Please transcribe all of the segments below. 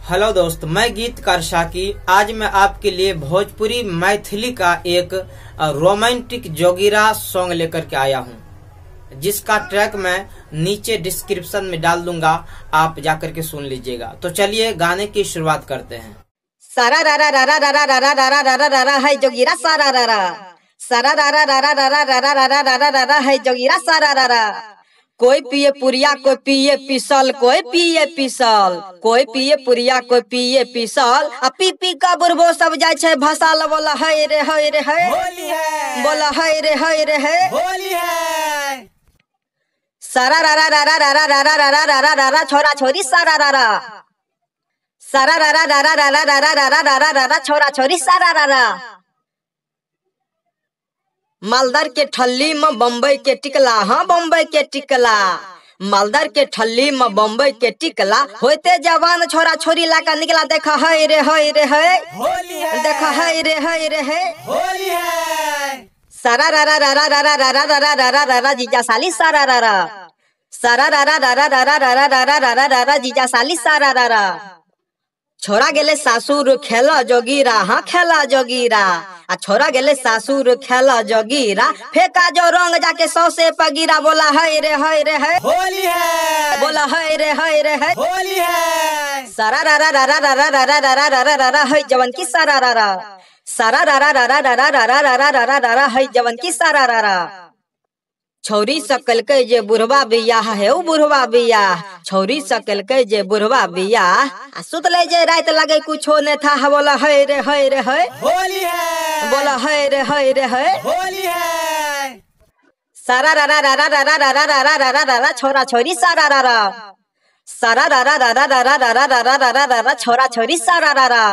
Hello दोस्त, मैं गीतकार शाकी। आज मैं आपके लिए भोजपुरी मैथिली का एक रोमांटिक जोगिरा सॉन्ग लेकर के आया हूं, जिसका ट्रैक मैं नीचे डिस्क्रिप्शन में डाल दूंगा, आप जाकर के सुन लीजिएगा। तो चलिए गाने की शुरुआत करते हैं। सारा रारा रारा रारा रारा रारा रारा रारा है जोगिरा सारा रारा, सारा रारा रारा रारा रारा रारा रारा रारा है जोगिरा सारा रारा। कोई पिए पुरिया कोई पिए पिसल, कोई पिए पिसल, कोई पिए पुरिया कोई पिए पिसल। आ पी पी का बुरबो सब जाय छे भसाल, बोला है रे है रे है, होली है, बोला है रे है, होली है। सारा रारा रारा रारा रारा रारा रारा रारा छोरा छोरी सारा रारा, सारा रारा रारा रारा रारा रारा रारा रारा छोरा छोरी सारा रारा। मालदार के ठल्ली में बम्बई के टिकला, हाँ बम्बई के टिकला, मालदार के ठल्ली में बम्बई के टिकला। होते जवान छोरा छोरी लाका निकला, देखा है रे है रे है, होली है, देखा है रे है, होली है। सारा रारा रारा रारा रारा रारा रारा रारा जीजा साली सारा रारा, सारा रारा रारा रारा रारा रारा रारा रारा जीजा साली सारा रारा। छोरा गेले सासुर खेला जोगीरा, हाँ खेला जोगीरा। आ छोरा गेले सासुर खेला जोगीरा, फेंका जो रंग जाके सौसे पगीरा, बोला है रे है, होली है, बोला है रे है, होली है। सारा रारा रारा रारा रारा रारा रारा रारा है जवन की सारा रारा, सारा रारा रारा रारा रारा रारा रारा रारा है जवन की सारा रारा। छौरी सकल के जे बुढ़वा बियाह है ओ बुढ़वा बियाह, छौरी सकल के जे बुढ़वा बियाह। आ सुतले जे रात लगे कुछो ने था, बोला है रे है, होली है, बोला है रे है, होली है। सारा रारा रारा रारा रारा रारा रारा रारा छोरा छोरी सारा रारा, सारा रारा रारा रारा रारा रारा रारा रारा छोरा छोरी सारा रारा।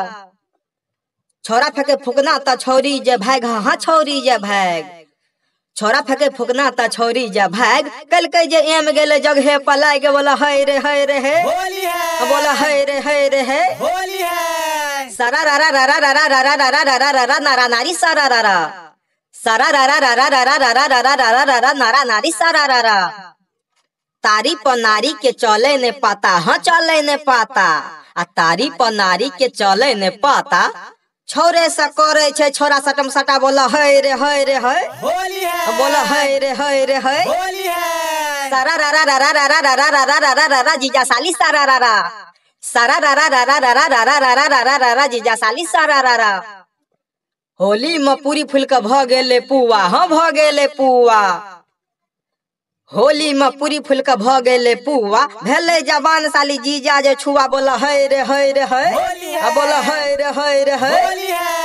छोरा फेंके फुकना ता छोरी जे भाग, हाँ छोरी जे भाग, छोरा फेंके फुकना ता छोरी जे भाग। कल के जे एम गेले जगहे पलाय के, बोला है रे है, होली है, बोला है रे है, होली है। सारा रारा रारा रारा रारा रारा रारा रारा नारा नारी सारा रारा, सारा रारा रारा रारा रारा रारा रारा रारा नारा नारी सारा रारा। तारी पर नारी के चले ने पाता, हाँ चले ने पाता। आ तारी पर नारी के चले ने पाता। छोरे सा करे छे छोरा सटम सटा, बोला है रे है, होली है, बोला है रे है, होली है। सारा रारा रारा रारा रारा रारा रारा रारा जीजा साली सारा रारा, सारा रारा रारा रारा रारा रारा रारा रारा जीजा साली सारा रारा। होली में पूरी फूल के भ गेले पुआ, हाँ भ गेले पुआ, होली में पूरी फूल के भ गेले पुआ। भेले जवान साली जीजा जे छुआ, बोला है रे है, होली है, बोला है रे है, होली है।